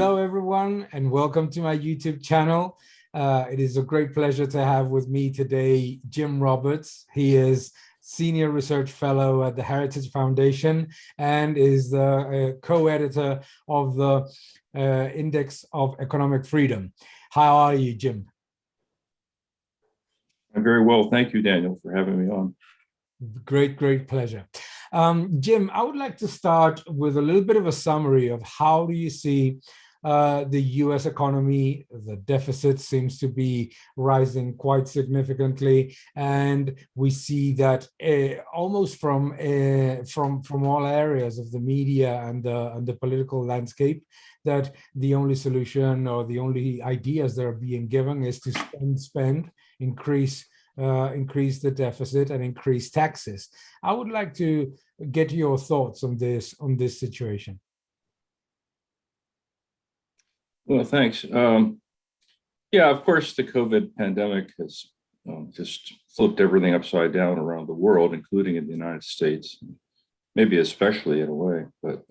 Hello, everyone, and welcome to my YouTube channel. It is a great pleasure to have with me today Jim Roberts. He is Senior Research Fellow at the Heritage Foundation and is the co-editor of the Index of Economic Freedom. How are you, Jim? I'm very well. Thank you, Daniel, for having me on. Great pleasure. Jim, I would like to start with a little bit of a summary of how do you see the US economy. The deficit seems to be rising quite significantly, and we see that almost from all areas of the media and the political landscape, that the only solution or the only ideas that are being given is to spend, increase the deficit and increase taxes. I would like to get your thoughts on this situation. Well, thanks. Yeah, of course, the COVID pandemic has just flipped everything upside down around the world, including in the United States, maybe especially in a way. But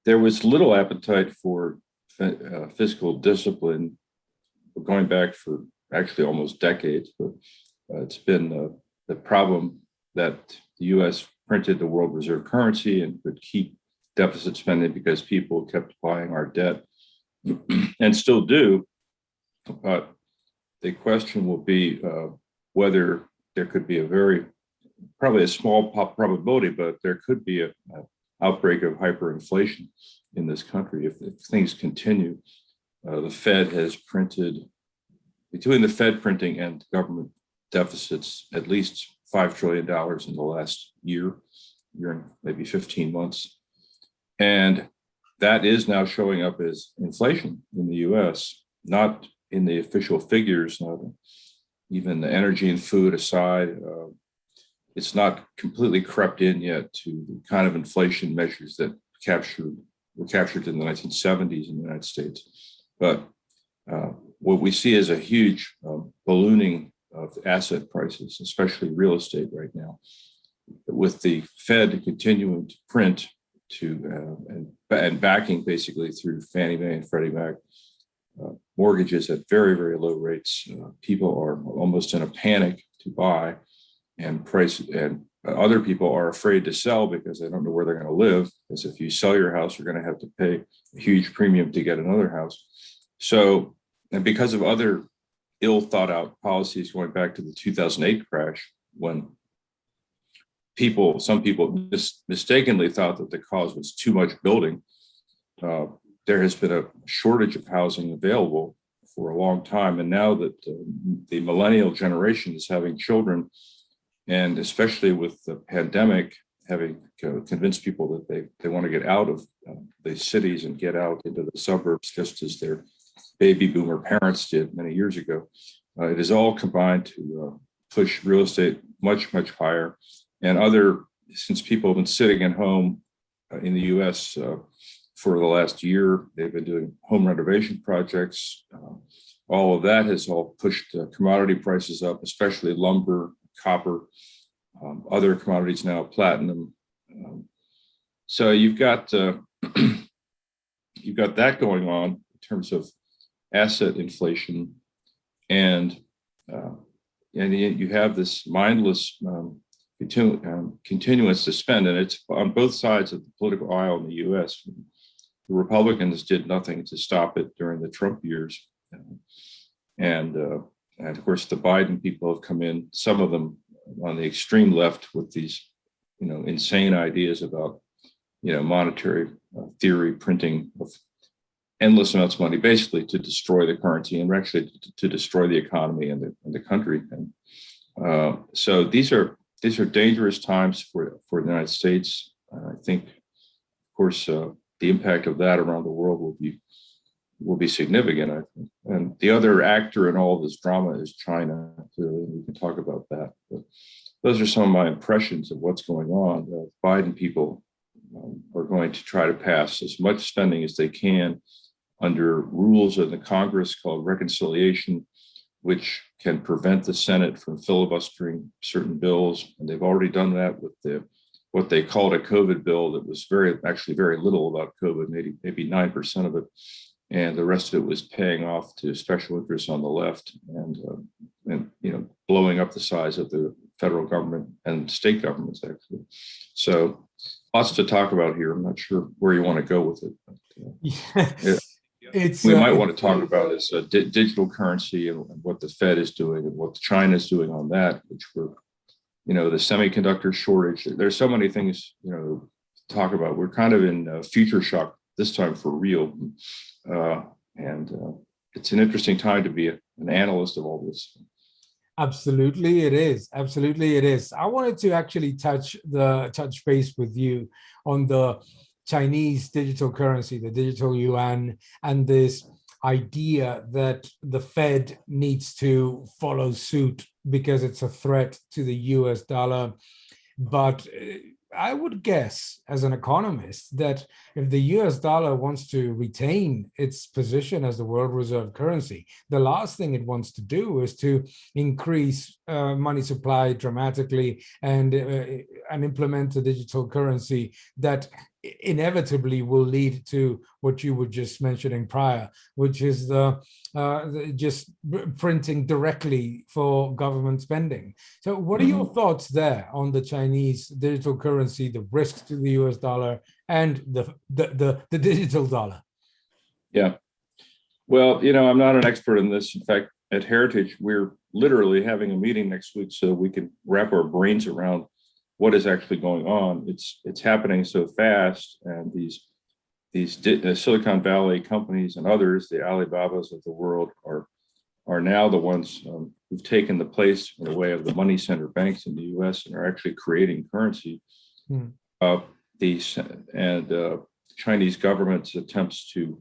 there was little appetite for fiscal discipline going back for actually almost decades. But it's been the problem that the U.S. printed the world reserve currency and could keep deficit spending because people kept buying our debt and still do. But the question will be whether there could be probably a small probability, but there could be an outbreak of hyperinflation in this country if things continue. The Fed has printed, between the Fed printing and government deficits, at least $5 trillion in the last year and maybe 15 months. And that is now showing up as inflation in the US, not in the official figures, not even the energy and food aside. It's not completely crept in yet to the kind of inflation measures that were captured in the 1970s in the United States. But what we see is a huge ballooning of asset prices, especially real estate right now, with the Fed continuing to print and backing basically through Fannie Mae and Freddie Mac mortgages at very low rates. People are almost in a panic to buy, and other people are afraid to sell because they don't know where they're going to live. Because if you sell your house, you're going to have to pay a huge premium to get another house. So, and because of other ill thought out policies going back to the 2008 crash, when some people mistakenly thought that the cause was too much building, there has been a shortage of housing available for a long time. And now that the millennial generation is having children, and especially with the pandemic, having convinced people that they want to get out of the cities and get out into the suburbs, just as their baby boomer parents did many years ago. It is all combined to push real estate much higher. And since people have been sitting at home in the US for the last year, they've been doing home renovation projects. All of that has all pushed commodity prices up, especially lumber, copper, other commodities now, platinum. So you've got that going on in terms of asset inflation, and you have this mindless continuance to spend, and it's on both sides of the political aisle in the U.S. The Republicans did nothing to stop it during the Trump years, and of course the Biden people have come in, some of them on the extreme left, with these insane ideas about monetary theory, printing of endless amounts of money, basically to destroy the currency and actually to destroy the economy and the country. And so these are dangerous times for the United States. I think, of course, the impact of that around the world will be significant, I think. And the other actor in all of this drama is China. Clearly, we can talk about that. But those are some of my impressions of what's going on. The Biden people are going to try to pass as much spending as they can under rules in the Congress called reconciliation, which can prevent the Senate from filibustering certain bills. And they've already done that with what they called a COVID bill that was actually very little about COVID, maybe 9% of it. And the rest of it was paying off to special interests on the left and blowing up the size of the federal government and state governments, actually. So lots to talk about here. I'm not sure where you want to go with it. But, we might want to talk about is digital currency and what the Fed is doing and what China is doing on that, which we're, the semiconductor shortage. There's so many things, to talk about. We're kind of in future shock this time for real. And it's an interesting time to be an analyst of all this. Absolutely, it is. Absolutely, it is. I wanted to actually touch base with you on the Chinese digital currency, the digital yuan, and this idea that the Fed needs to follow suit because it's a threat to the US dollar. But I would guess, as an economist, that if the US dollar wants to retain its position as the world reserve currency, the last thing it wants to do is to increase money supply dramatically and implement a digital currency that inevitably will lead to what you were just mentioning prior, which is the just printing directly for government spending. So what are your thoughts there on the Chinese digital currency, the risks to the US dollar and the digital dollar? Yeah. Well, I'm not an expert in this. In fact, at Heritage, we're literally having a meeting next week so we can wrap our brains around what is actually going on. It's happening so fast, and these Silicon Valley companies and others, the Alibabas of the world, are now the ones who've taken the place in a way of the money center banks in the U.S. and are actually creating currency. Chinese government's attempts to,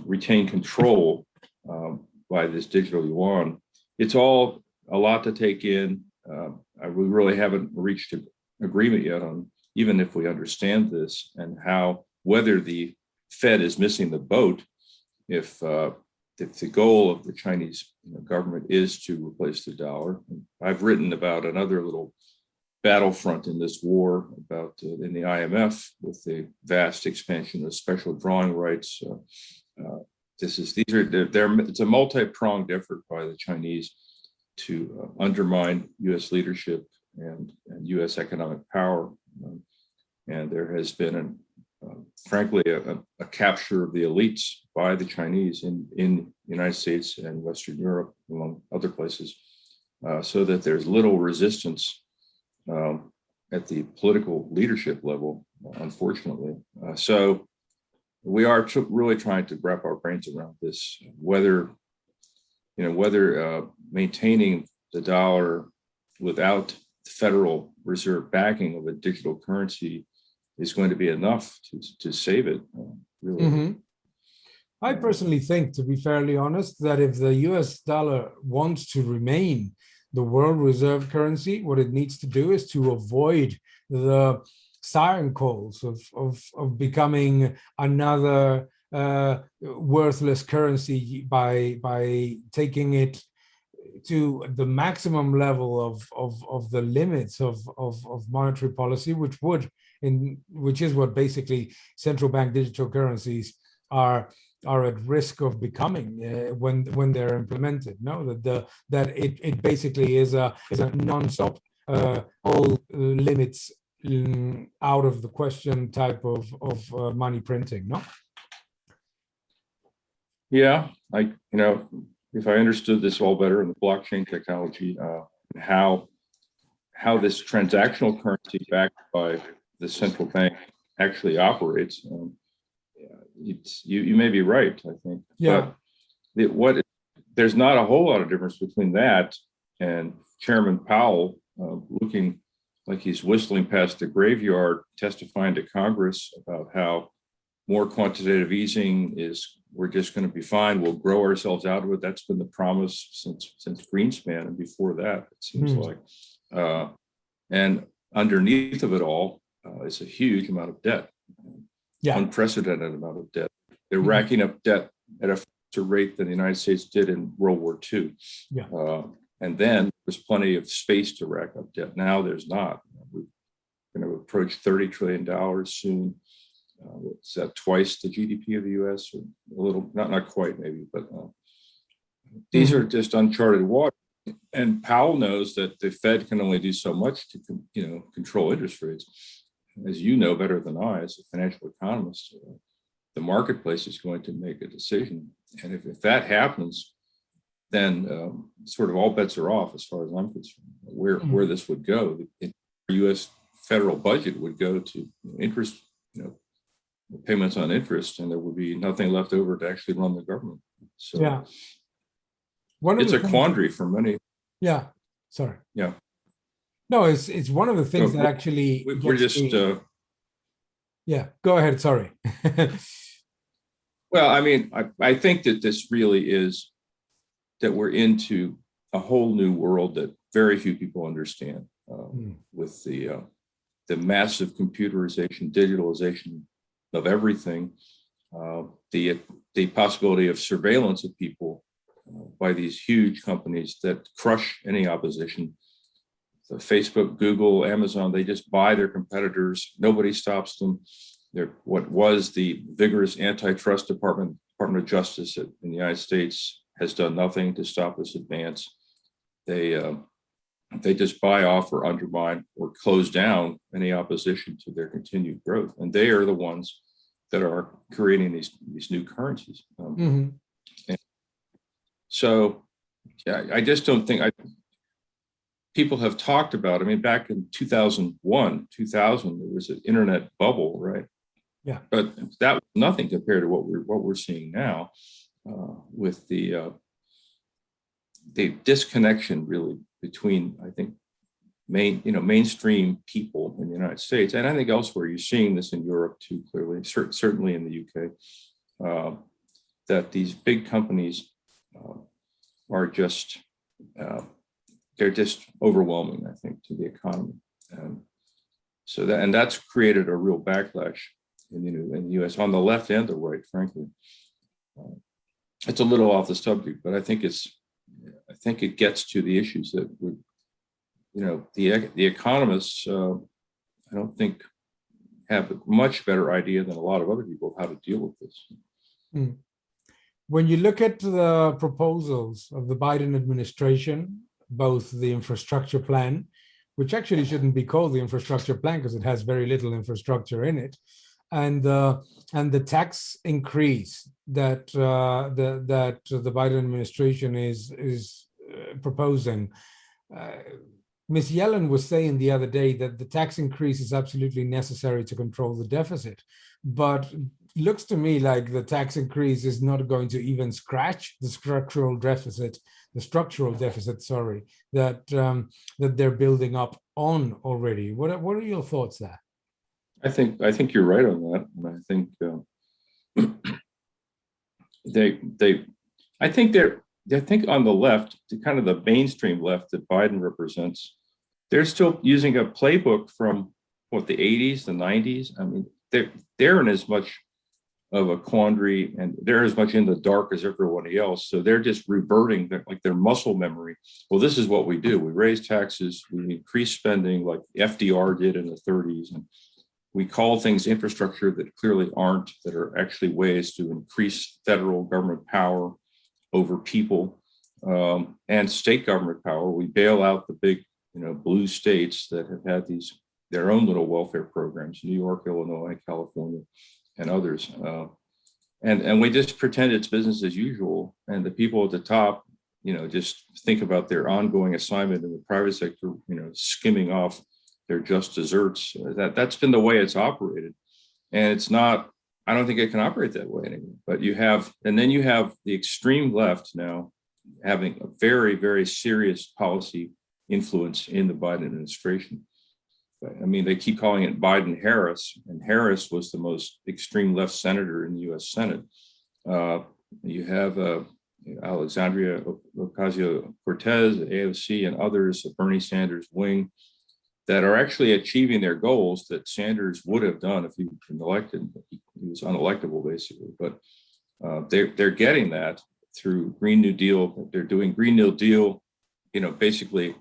retain control by this digital yuan. It's all a lot to take in. We really haven't reached an agreement yet on, even if we understand this, and whether the Fed is missing the boat if the goal of the Chinese government is to replace the dollar. I've written about another little battlefront in this war about in the IMF with the vast expansion of special drawing rights. It's a multi-pronged effort by the Chinese to undermine U.S. leadership and U.S. economic power. And there has been, frankly, a capture of the elites by the Chinese in the United States and Western Europe, among other places, so that there's little resistance at the political leadership level, unfortunately. So we are really trying to wrap our brains around this, whether maintaining the dollar without the Federal Reserve backing of a digital currency is going to be enough to save it. Really. I personally think, to be fairly honest, that if the US dollar wants to remain the world reserve currency, what it needs to do is to avoid the siren calls of becoming another worthless currency by taking it to the maximum level of the limits of monetary policy, which is what basically central bank digital currencies are at risk of becoming when they're implemented. No, that it basically is a non-stop all limits out of the question type of money printing. No. Yeah, if I understood this all better in the blockchain technology, how this transactional currency backed by the central bank actually operates, you may be right, I think. Yeah. But there's not a whole lot of difference between that and Chairman Powell looking like he's whistling past the graveyard, testifying to Congress about how more quantitative easing we're just going to be fine. We'll grow ourselves out of it. That's been the promise since Greenspan and before that, it seems like. And underneath of it all is a huge amount of debt, unprecedented amount of debt. They're racking up debt at a faster rate than the United States did in World War II. And then there's plenty of space to rack up debt. Now there's not. going to approach $30 trillion soon. What's that, twice the GDP of the US, or a little, not quite maybe, but these are just uncharted water. And Powell knows that the Fed can only do so much to, control interest rates. As you know better than I, as a financial economist, the marketplace is going to make a decision. And if that happens, then sort of all bets are off as far as I'm concerned, where this would go. The US federal budget would go to interest, payments on interest, and there would be nothing left over to actually run the government. So yeah, it's a quandary for many. Yeah, sorry. Yeah. No, it's one of the things that actually we're just yeah, go ahead, sorry. Well, I mean, I think that this really is that we're into a whole new world that very few people understand, with the massive computerization, digitalization of everything, the possibility of surveillance of people by these huge companies that crush any opposition. So Facebook, Google, Amazon, they just buy their competitors. Nobody stops them. What was the vigorous antitrust Department of Justice in the United States has done nothing to stop this advance. They just buy off or undermine or close down any opposition to their continued growth, and they are the ones that are creating these new currencies. So I just don't think people have talked about, I mean, back in 2001, 2000, there was an internet bubble, right? Yeah. But that was nothing compared to what we're seeing now, with the disconnection really between, I think, mainstream people in the United States, and I think elsewhere. You're seeing this in Europe too, clearly, certainly in the UK, that these big companies are just they're just overwhelming, I think, to the economy. So that's created a real backlash in the US on the left and the right, frankly. It's a little off the subject, but I think it gets to the issues that would, the economists, I don't think have a much better idea than a lot of other people of how to deal with this. When you look at the proposals of the Biden administration, both the infrastructure plan, which actually shouldn't be called the infrastructure plan because it has very little infrastructure in it, and the tax increase that the Biden administration is proposing. Ms. Yellen was saying the other day that the tax increase is absolutely necessary to control the deficit, but looks to me like the tax increase is not going to even scratch the structural deficit, sorry, that they're building up on already. What are your thoughts there? I think you're right on that, and I think I think on the left, the kind of the mainstream left that Biden represents, they're still using a playbook from the 80s, the 90s. I mean, they're in as much of a quandary, and they're as much in the dark as everybody else. So they're just reverting their muscle memory. Well, this is what we do. We raise taxes, we increase spending like FDR did in the 30s. And we call things infrastructure that clearly aren't, that are actually ways to increase federal government power over people, and state government power. We bail out the big, blue states that have had their own little welfare programs, New York, Illinois, California, and others. And we just pretend it's business as usual. And the people at the top, just think about their ongoing assignment in the private sector, skimming off their just desserts. That's been the way it's operated. And it's not, I don't think it can operate that way anymore. But then you have the extreme left now having a very, very serious policy influence in the Biden administration. I mean, they keep calling it Biden-Harris, and Harris was the most extreme left senator in the US Senate. You have Alexandria Ocasio-Cortez, AOC, and others, Bernie Sanders' wing, that are actually achieving their goals that Sanders would have done if he had been elected. He was unelectable, basically. But they're getting that through Green New Deal. They're doing Green New Deal, basically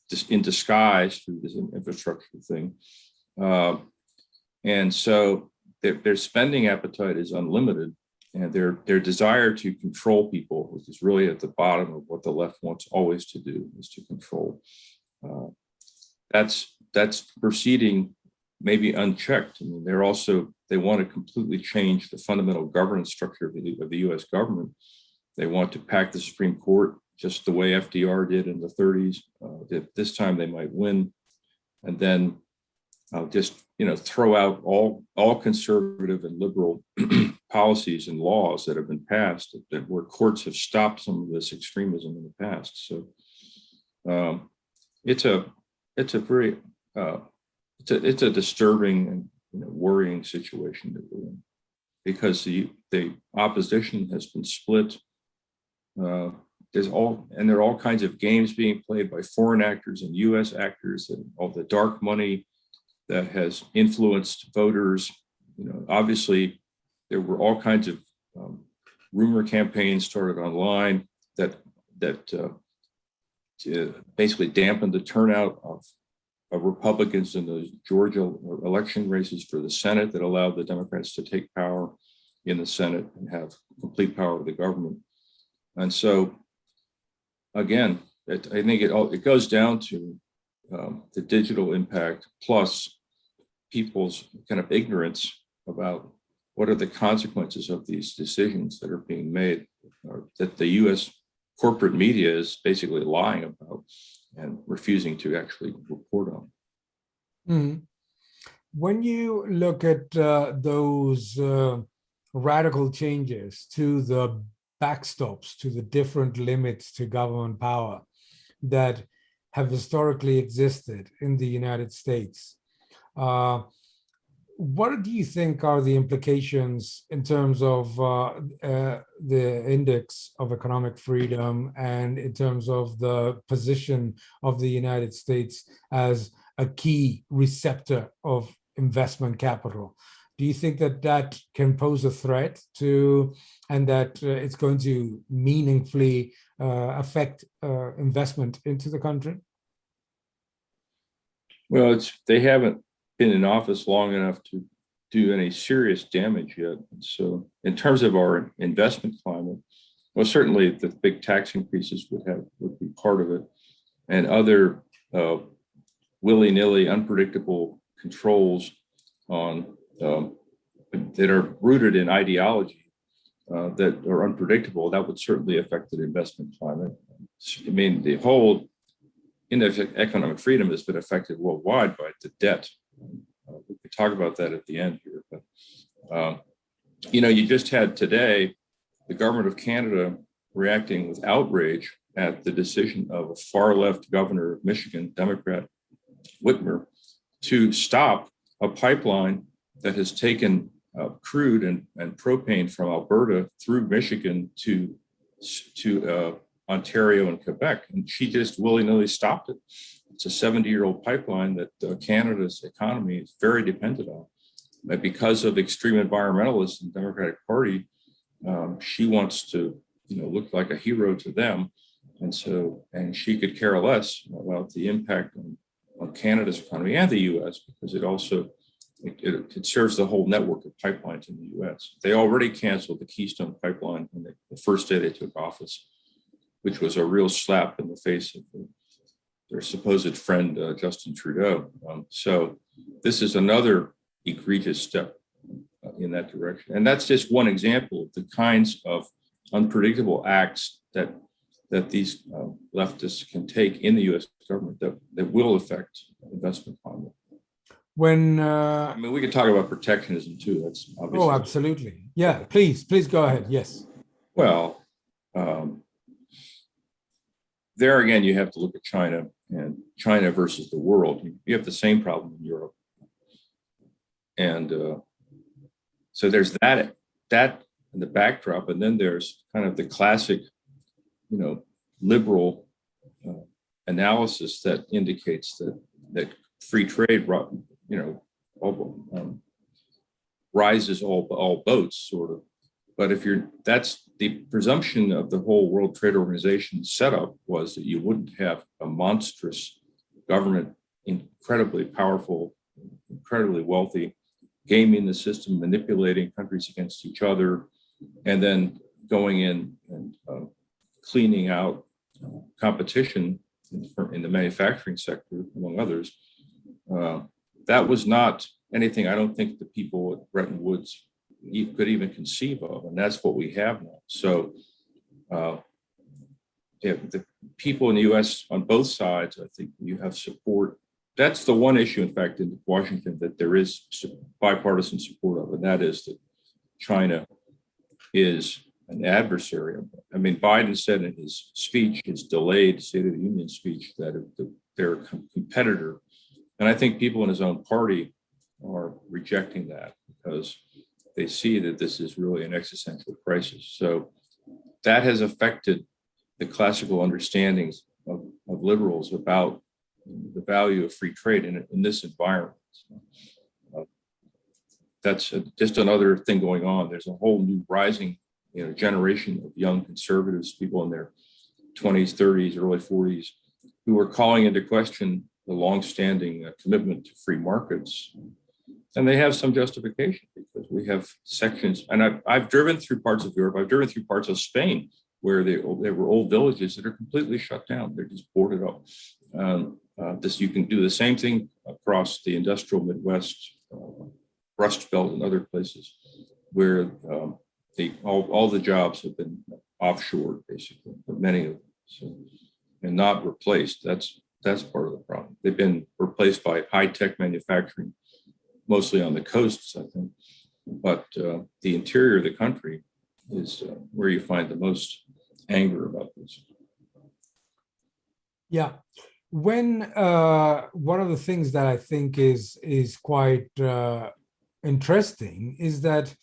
just in disguise through this infrastructure thing. And so their spending appetite is unlimited, and their desire to control people, which is really at the bottom of what the left wants always to do, is to control. That's proceeding maybe unchecked. I mean, they want to completely change the fundamental governance structure of the U.S. government. They want to pack the Supreme Court just the way FDR did in the 30s. This time they might win, and then just throw out all conservative and liberal policies and laws that have been passed where courts have stopped some of this extremism in the past. So it's a very it's a disturbing and worrying situation that we're in, because the opposition has been split. There are all kinds of games being played by foreign actors and U.S. actors, and all the dark money that has influenced voters. Obviously, there were all kinds of rumor campaigns started online that basically dampened the turnout of Republicans in the Georgia election races for the Senate, that allowed the Democrats to take power in the Senate and have complete power of the government. And so, again, I think it goes down to the digital impact, plus people's kind of ignorance about what are the consequences of these decisions that are being made, that the U.S. corporate media is basically lying about and refusing to actually report on. Mm. When you look at those radical changes to the backstops, to the different limits to government power that have historically existed in the United States, what do you think are the implications in terms of the index of economic freedom, and in terms of the position of the United States as a key receptor of investment capital? Do you think that can pose a threat to, and that it's going to meaningfully affect investment into the country? Well, they haven't been in office long enough to do any serious damage yet. So in terms of our investment climate, well, certainly the big tax increases would be part of it, and other willy-nilly, unpredictable controls on that are rooted in ideology that are unpredictable, that would certainly affect the investment climate. I mean, the whole index of economic freedom has been affected worldwide by the debt. We could talk about that at the end here, but you just had today the government of Canada reacting with outrage at the decision of a far-left governor of Michigan, Democrat Whitmer, to stop a pipeline that has taken crude and propane from Alberta through Michigan to Ontario and Quebec, and she just willy-nilly stopped it. It's a 70-year-old pipeline that Canada's economy is very dependent on. But because of extreme environmentalists in the Democratic Party, she wants to, look like a hero to them, and she could care less about the impact on Canada's economy and the U.S. because it serves the whole network of pipelines in the U.S. They already canceled the Keystone Pipeline on the first day they took office, which was a real slap in the face of their supposed friend, Justin Trudeau. So this is another egregious step in that direction. And that's just one example of the kinds of unpredictable acts that these leftists can take in the U.S. government that will affect investment climate. I mean, we could talk about protectionism too. That's obviously. Oh, absolutely. Yeah, please go ahead. Yes. Well, there again, you have to look at China and China versus the world. You have the same problem in Europe. And so there's that in the backdrop. And then there's kind of the classic, liberal analysis that indicates that free trade, rises all boats, sort of. But that's the presumption of the whole World Trade Organization setup, was that you wouldn't have a monstrous government, incredibly powerful, incredibly wealthy, gaming the system, manipulating countries against each other, and then going in and cleaning out competition in the manufacturing sector, among others. That was not anything I don't think the people at Bretton Woods could even conceive of, and that's what we have now. So the people in the U.S. on both sides, I think you have support. That's the one issue, in fact, in Washington that there is bipartisan support of, and that is that China is an adversary. I mean, Biden said in his speech, his delayed State of the Union speech, that they're a competitor. And I think people in his own party are rejecting that because they see that this is really an existential crisis. So that has affected the classical understandings of liberals about the value of free trade in this environment. That's just another thing going on. There's a whole new rising generation of young conservatives, people in their 20s, 30s, early 40s, who are calling into question the longstanding commitment to free markets. And they have some justification because we have sections, and I've driven through parts of Europe, I've driven through parts of Spain where there were old villages that are completely shut down. They're just boarded up. You can do the same thing across the industrial Midwest, Rust Belt and other places where all the jobs have been offshore, basically, but many of them, so, and not replaced. That's part of the problem. They've been replaced by high-tech manufacturing, mostly on the coasts, I think. But the interior of the country is where you find the most anger about this. Yeah. When one of the things that I think is quite interesting is that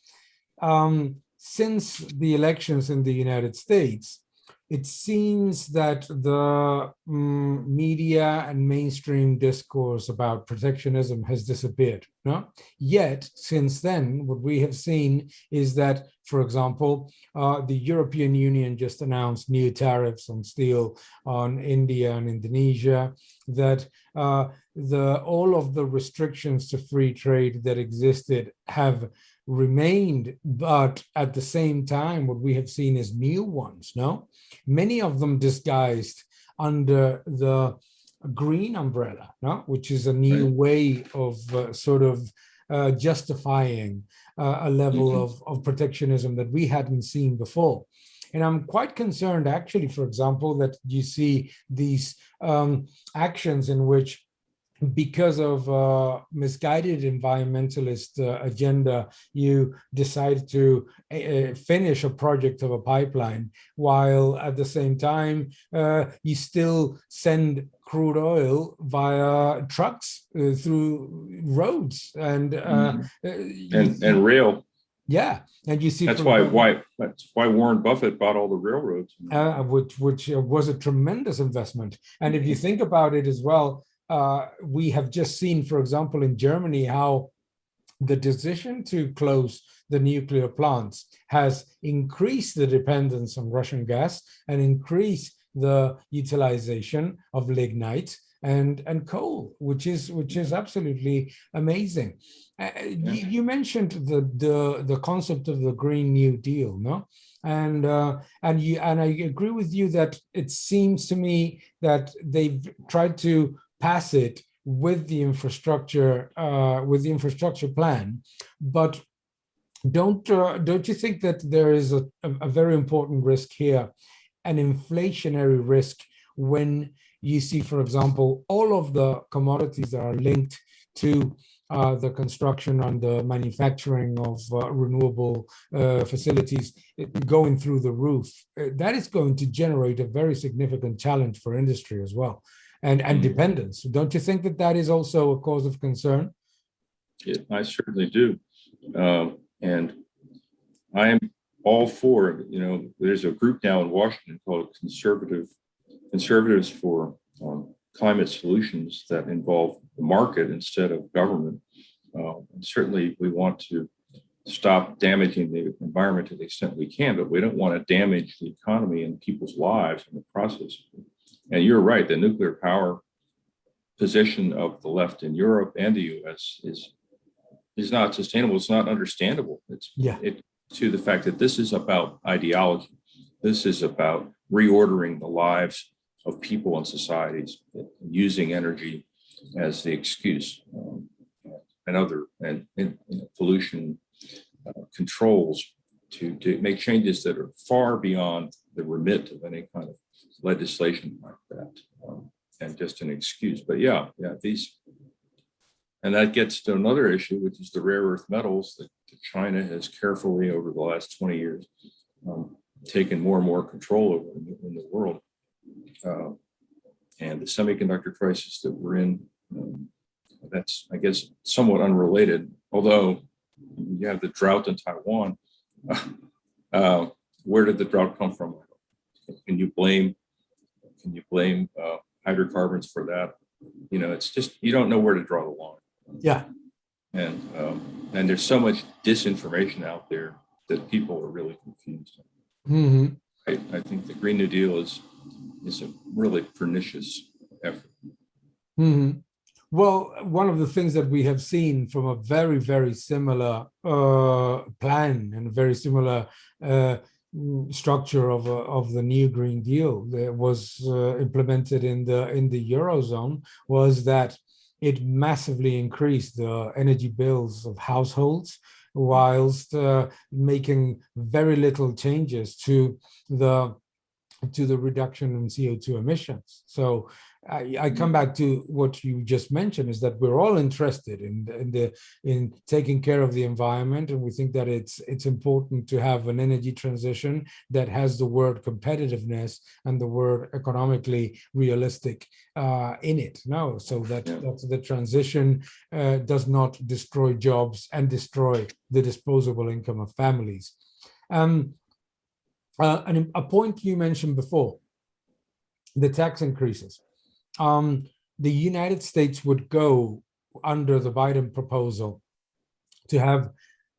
since the elections in the United States, it seems that the media and mainstream discourse about protectionism has disappeared. No? Yet, since then, what we have seen is that, for example, the European Union just announced new tariffs on steel on India and Indonesia, that all of the restrictions to free trade that existed have remained, but at the same time, what we have seen is new ones, no? Many of them disguised under the green umbrella, no? Which is a new way of justifying a level of protectionism that we hadn't seen before. And I'm quite concerned, actually, for example, that you see these actions in which, because of misguided environmentalist agenda, you decide to finish a project of a pipeline, while at the same time you still send crude oil via trucks through roads and rail. Yeah, and you see that's why Warren Buffett bought all the railroads, which was a tremendous investment. And if you think about it as well, we have just seen, for example, in Germany, how the decision to close the nuclear plants has increased the dependence on Russian gas and increased the utilization of lignite and coal, which is absolutely amazing. You mentioned the concept of the Green New Deal, no? And I agree with you that it seems to me that they've tried to pass it with the infrastructure plan, but don't you think that there is a very important risk here, an inflationary risk, when you see, for example, all of the commodities that are linked to the construction and the manufacturing of renewable facilities going through the roof? That is going to generate a very significant challenge for industry as well. And dependence. Don't you think that is also a cause of concern? Yeah, I certainly do. And I am all for, there's a group now in Washington called Conservatives for Climate Solutions that involve the market instead of government. And certainly we want to stop damaging the environment to the extent we can, but we don't want to damage the economy and people's lives in the process. And you're right, the nuclear power position of the left in Europe and the US is not sustainable. It's not understandable. It to the fact that this is about ideology. This is about reordering the lives of people and societies, using energy as the excuse, and pollution controls to make changes that are far beyond the remit of any kind of legislation like that, and just an excuse. But and that gets to another issue, which is the rare earth metals that China has carefully over the last 20 years taken more and more control over in the world. And the semiconductor crisis that we're in, that's, I guess, somewhat unrelated, although you have the drought in Taiwan. Where did the drought come from? Can you blame hydrocarbons for that? It's just, you don't know where to draw the line. Yeah. And there's so much disinformation out there that people are really confused. Mm-hmm. I think the Green New Deal is a really pernicious effort. Mm-hmm. Well, one of the things that we have seen from a very, very similar plan and a very similar structure of the new Green Deal that was implemented in the Eurozone was that it massively increased the energy bills of households, whilst making very little changes to the reduction in CO2 emissions. So I come back to what you just mentioned, is that we're all interested in taking care of the environment, and we think that it's important to have an energy transition that has the word competitiveness and the word economically realistic in it. No, so that the transition does not destroy jobs and destroy the disposable income of families. And a point you mentioned before, the tax increases. The United States would go under the Biden proposal to have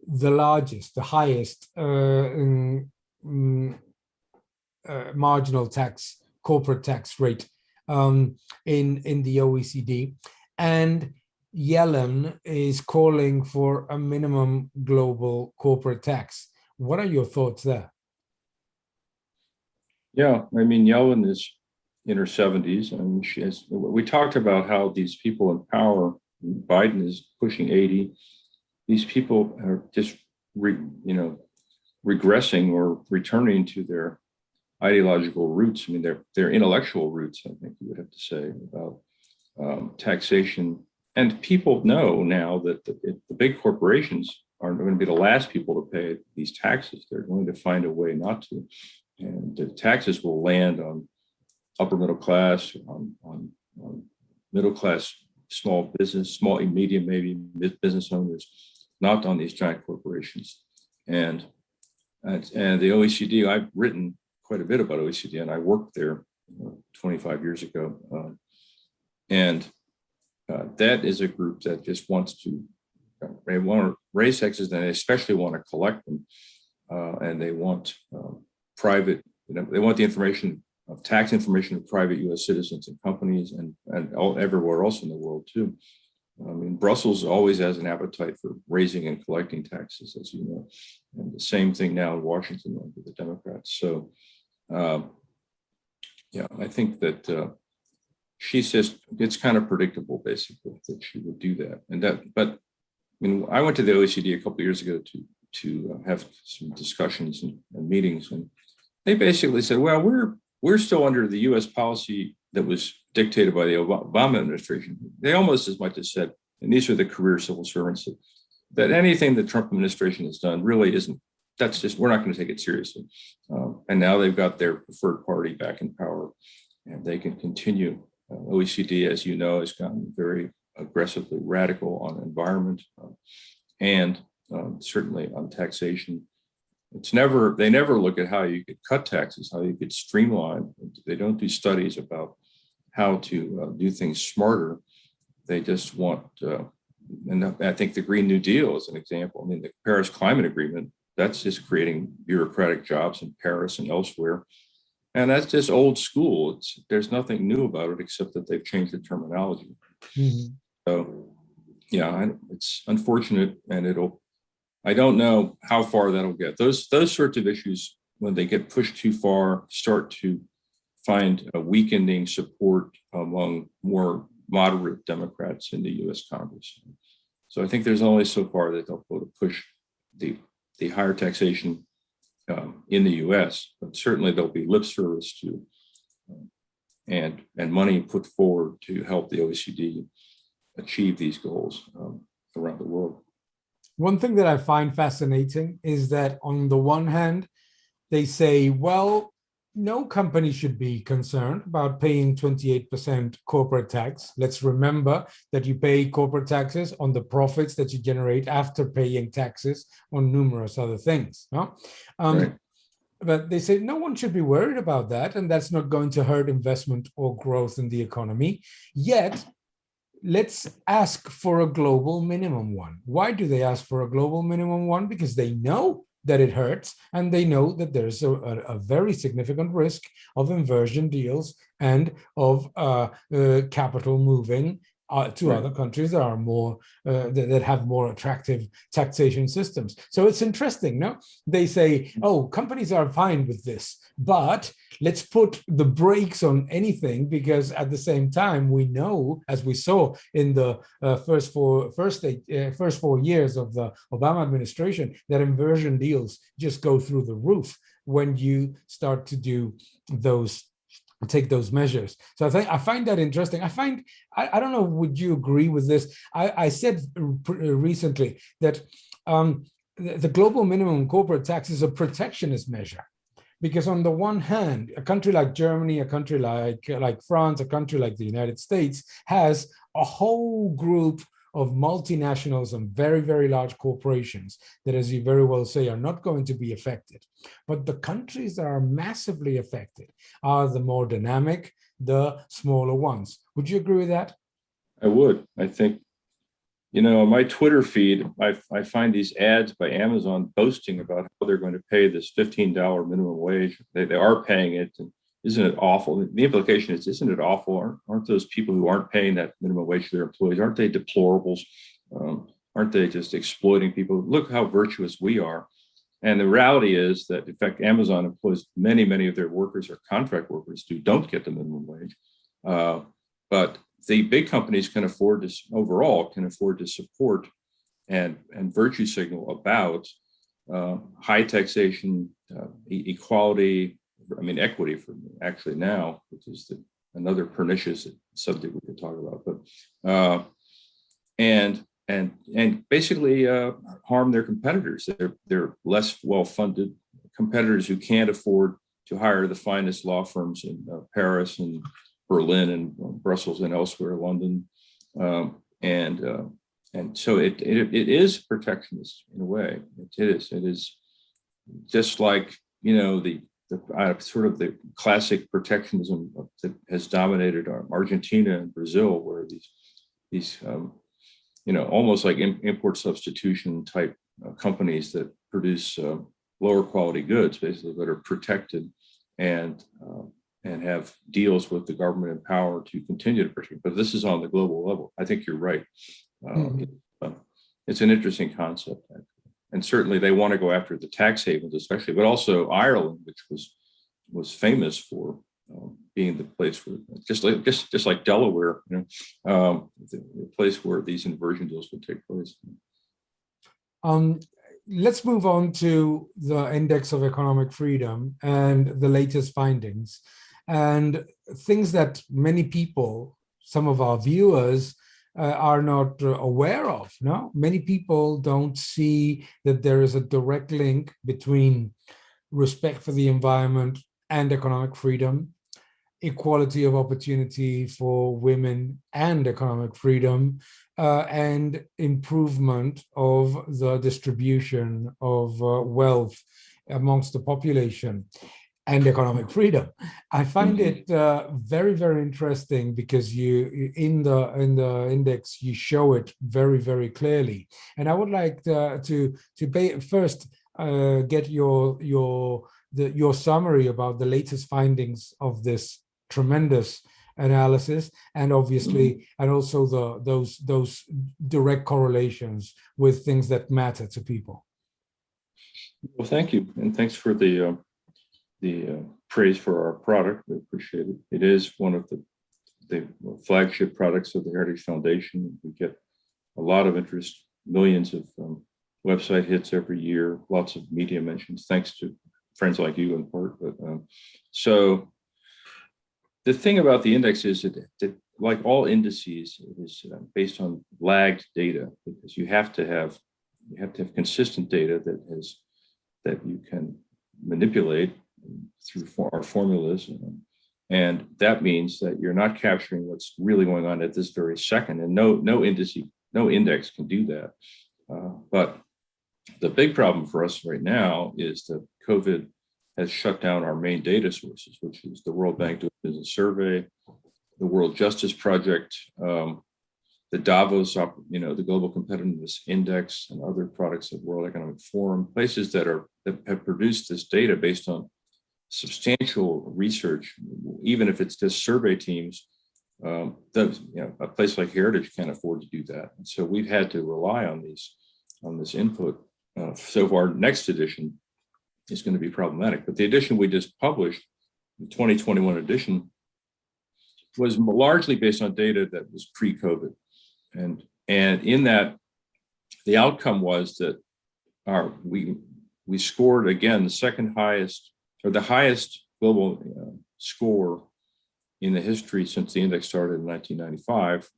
the largest, the highest marginal tax, corporate tax rate in the OECD. And Yellen is calling for a minimum global corporate tax. What are your thoughts there? Yeah, I mean, Yellen is in her 70s, and we talked about how these people in power, Biden is pushing 80. These people are just, regressing or returning to their ideological roots. I mean, their intellectual roots, I think you would have to say, about taxation. And people know now that the big corporations aren't going to be the last people to pay these taxes. They're going to find a way not to. And the taxes will land on upper middle class, on middle class, small business, small and medium, maybe business owners, not on these giant corporations. And the OECD, I've written quite a bit about OECD, and I worked there 25 years ago. That is a group that just wants to, they want to raise taxes, and they especially want to collect them, and they want private, they want the information of tax information of private U.S. citizens and companies, and everywhere else in the world too. I mean, Brussels always has an appetite for raising and collecting taxes, as you know, and the same thing now in Washington with the Democrats. So, I think that she says it's kind of predictable, basically, that she would do that. But I mean, I went to the OECD a couple of years ago to have some discussions and meetings, and they basically said, well, we're still under the U.S. policy that was dictated by the Obama administration. They almost as much as said, and these are the career civil servants, that anything the Trump administration has done really isn't, that's just, we're not going to take it seriously. And now they've got their preferred party back in power, and they can continue. OECD, as you know, has gotten very aggressively radical on environment and certainly on taxation. They never look at how you could cut taxes, how you could streamline. They don't do studies about how to do things smarter. They just want, and I think the Green New Deal is an example. I mean, the Paris Climate Agreement, that's just creating bureaucratic jobs in Paris and elsewhere. And that's just old school. There's nothing new about it except that they've changed the terminology. Mhm. So yeah, it's unfortunate, and I don't know how far that'll get. Those sorts of issues, when they get pushed too far, start to find a weakening support among more moderate Democrats in the U.S. Congress. So I think there's only so far that they'll go to push the higher taxation in the U.S., but certainly there'll be lip service to and money put forward to help the OECD achieve these goals around the world. One thing that I find fascinating is that on the one hand, they say, well, no company should be concerned about paying 28% corporate tax. Let's remember that you pay corporate taxes on the profits that you generate after paying taxes on numerous other things. No? Right. But they say no one should be worried about that, and that's not going to hurt investment or growth in the economy. Yet, let's ask for a global minimum one. Why do they ask for a global minimum one? Because they know that it hurts, and they know that there's a very significant risk of inversion deals and of capital moving to Right. other countries that are more that have more attractive taxation systems. So it's interesting, no? They say, oh, companies are fine with this, but let's put the brakes on anything, because at the same time, we know, as we saw in the first 4 years of the Obama administration, that inversion deals just go through the roof when you start to do take those measures. So I find that interesting. I don't know, would you agree with this? I said recently that the global minimum corporate tax is a protectionist measure. Because on the one hand, a country like Germany, a country like France, a country like the United States has a whole group of multinationals and very, very large corporations that, as you very well say, are not going to be affected. But the countries that are massively affected are the more dynamic, the smaller ones. Would you agree with that? I would. I think, on my Twitter feed, I find these ads by Amazon boasting about how they're going to pay this $15 minimum wage. They are paying it. And isn't it awful? The implication is, isn't it awful? Aren't those people who aren't paying that minimum wage to their employees, aren't they deplorables? Aren't they just exploiting people? Look how virtuous we are. And the reality is that, in fact, Amazon employs many of their workers are contract workers who don't get the minimum wage. But the big companies can afford to support and virtue signal about high taxation, equality, equity for actually now, which is another pernicious subject we could talk about, but and basically harm their competitors. They're less well-funded competitors who can't afford to hire the finest law firms in Paris and Berlin and Brussels and elsewhere, London, and so it is protectionist in a way. It is just like the sort of the classic protectionism that has dominated Argentina and Brazil, where these almost like import substitution type companies that produce lower quality goods, basically, that are protected and have deals with the government in power to continue to protect. But this is on the global level. I think you're right. It's an interesting concept, actually. And certainly they want to go after the tax havens, especially, but also Ireland, which was famous for being the place where, just like Delaware, the place where these inversion deals would take place. Let's move on to the Index of Economic Freedom and the latest findings, and things that many people, some of our viewers, are not aware of. No, many people don't see that there is a direct link between respect for the environment and economic freedom, equality of opportunity for women and economic freedom, and improvement of the distribution of wealth amongst the population and economic freedom. I find it very, very interesting, because you in the index you show it very, very clearly. And I would like to first get your summary about the latest findings of this tremendous analysis, and obviously, and also those direct correlations with things that matter to people. Well, thank you, and thanks for the praise for our product. We appreciate it. It is one of the flagship products of the Heritage Foundation. We get a lot of interest, millions of website hits every year, lots of media mentions, thanks to friends like you in part. But so the thing about the index is that like all indices, it is based on lagged data, because you have to have consistent data that you can manipulate through our formulas. And that means that you're not capturing what's really going on at this very second. And no index can do that. But the big problem for us right now is that COVID has shut down our main data sources, which is the World Bank Doing Business Survey, the World Justice Project, the Davos, the Global Competitiveness Index, and other products of World Economic Forum, places that have produced this data based on substantial research, even if it's just survey teams. A place like Heritage can't afford to do that, and so we've had to rely on this input. So our next edition is going to be problematic. But the edition we just published, the 2021 edition, was largely based on data that was pre-COVID, and in that, the outcome was that we scored again the second highest, or the highest global score in the history since the index started in 1995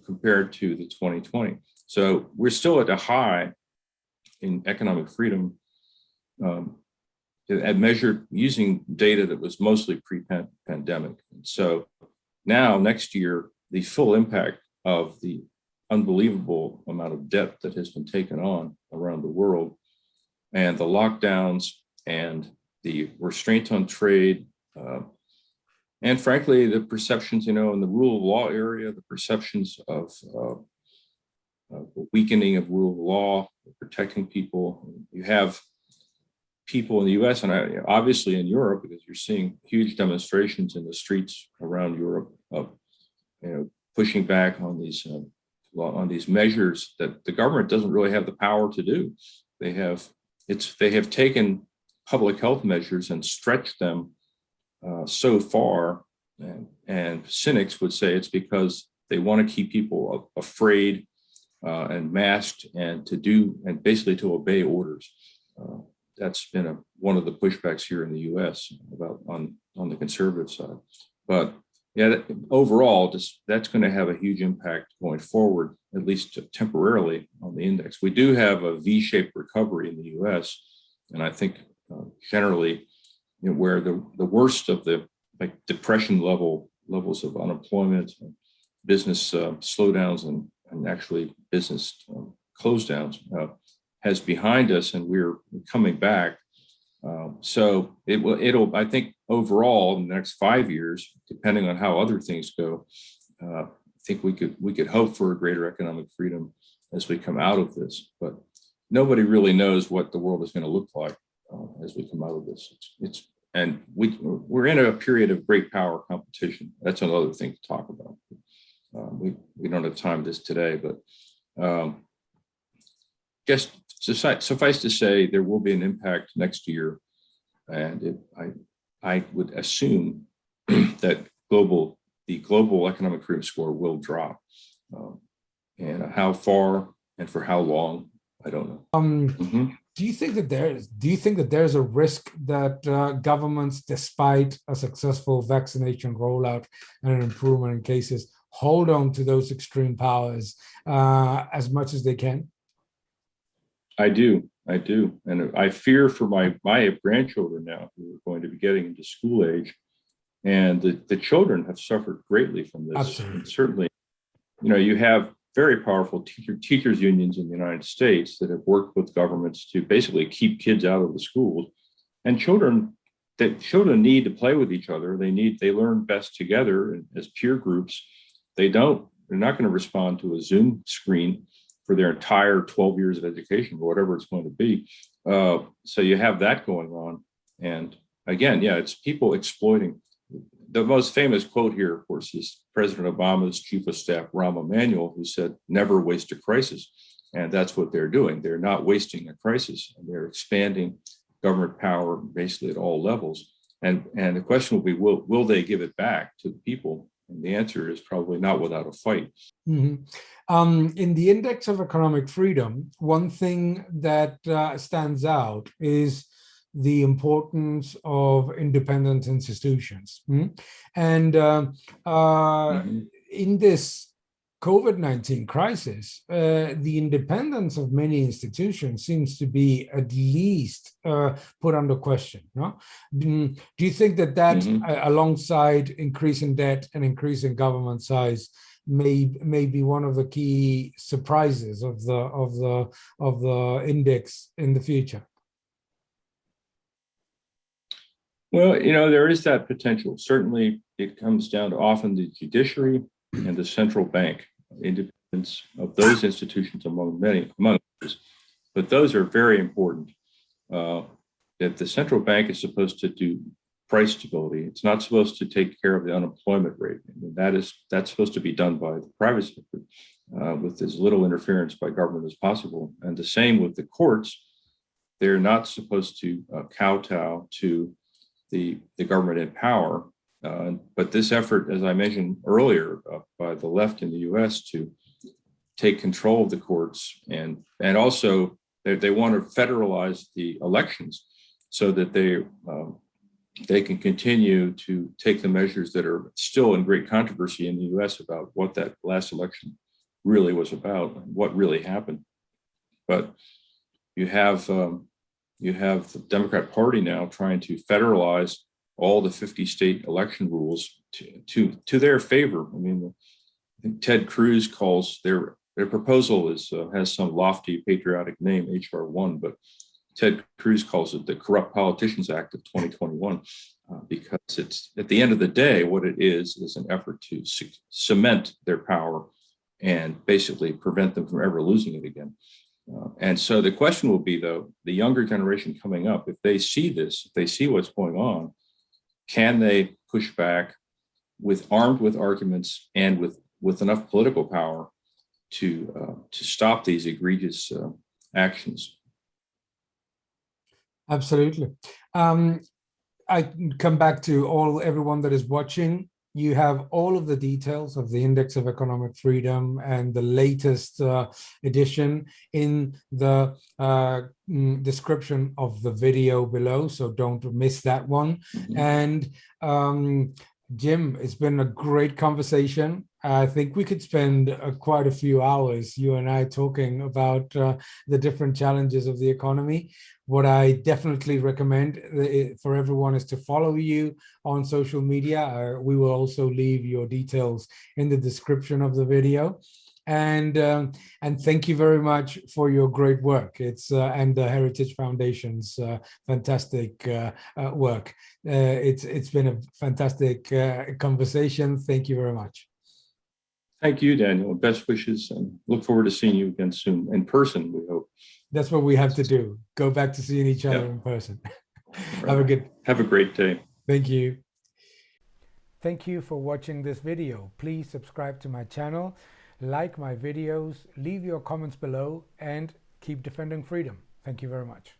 compared to the 2020. So we're still at a high in economic freedom, measured using data that was mostly pre-pandemic. And so now next year, the full impact of the unbelievable amount of debt that has been taken on around the world, and the lockdowns and the restraint on trade, and frankly, the perceptions, in the rule of law area, the perceptions of weakening of rule of law, protecting people. You have people in the US and obviously in Europe, because you're seeing huge demonstrations in the streets around Europe of pushing back on these measures that the government doesn't really have the power to do. They have taken public health measures and stretched them so far, and cynics would say it's because they want to keep people afraid and masked, and basically to obey orders. That's been one of the pushbacks here in the U.S. about on the conservative side. But yeah, overall, that's going to have a huge impact going forward, at least temporarily, on the index. We do have a V-shaped recovery in the U.S., and I think generally, where the worst of the depression levels of unemployment, and business slowdowns, and actually business close downs has behind us, and we're coming back. So it'll, I think, overall in the next 5 years, depending on how other things go, I think we could hope for a greater economic freedom as we come out of this. But nobody really knows what the world is going to look like as we come out of this. And we're in a period of great power competition. That's another thing to talk about. We don't have time this today, but just suffice to say, there will be an impact next year, and I would assume that the global economic freedom score will drop, and how far and for how long, I don't know. Do you think that there's a risk that governments, despite a successful vaccination rollout and an improvement in cases, hold on to those extreme powers as much as they can? I do, and I fear for my grandchildren now, who are going to be getting into school age, and the children have suffered greatly from this. Absolutely. And certainly, you have very powerful teachers unions in the United States that have worked with governments to basically keep kids out of the schools. And children need to play with each other. They learn best together as peer groups. They're not going to respond to a Zoom screen for their entire 12 years of education, or whatever it's going to be. So you have that going on. And again, yeah, it's people exploiting. the most famous quote here, of course, is President Obama's chief of staff, Rahm Emanuel, who said, "Never waste a crisis." And that's what they're doing. They're not wasting a crisis. They're expanding government power basically at all levels. And the question will be, will they give it back to the people? And the answer is probably not without a fight. Mm-hmm. In the Index of Economic Freedom, one thing that stands out is the importance of independent institutions. And in this COVID-19 crisis, the independence of many institutions seems to be at least put under question. No? Do you think that alongside increasing debt and increasing government size may be one of the key surprises of the index in the future? Well, there is that potential. Certainly, it comes down to often the judiciary and the central bank, independence of those institutions among others. But those are very important. That the central bank is supposed to do price stability. It's not supposed to take care of the unemployment rate. And that's supposed to be done by the private sector with as little interference by government as possible. And the same with the courts. They're not supposed to kowtow to the government in power. But this effort, as I mentioned earlier, by the left in the US to take control of the courts and also they want to federalize the elections so that they can continue to take the measures that are still in great controversy in the US about what that last election really was about and what really happened. But you have the Democrat Party now trying to federalize all the 50 state election rules to their favor. I mean, I think Ted Cruz calls their proposal has some lofty patriotic name, HR 1, but Ted Cruz calls it the Corrupt Politicians Act of 2021 because it's, at the end of the day, what it is an effort to cement their power and basically prevent them from ever losing it again. And so the question will be, though, the younger generation coming up, if they see this, if they see what's going on, can they push back armed with arguments and with enough political power to stop these egregious actions? Absolutely. I come back to everyone that is watching. You have all of the details of the Index of Economic Freedom and the latest edition in the description of the video below, so don't miss that one. And Jim, it's been a great conversation. I think we could spend quite a few hours, you and I, talking about the different challenges of the economy. What I definitely recommend for everyone is to follow you on social media. We will also leave your details in the description of the video. And thank you very much for your great work. It's and the Heritage Foundation's fantastic work. It's been a fantastic conversation. Thank you very much. Thank you, Daniel. Best wishes, and look forward to seeing you again soon in person, we hope. That's what we have to do. Go back to seeing each other in person. Right. Have a great day. Thank you. Thank you for watching this video. Please subscribe to my channel, like my videos, leave your comments below, and keep defending freedom. Thank you very much.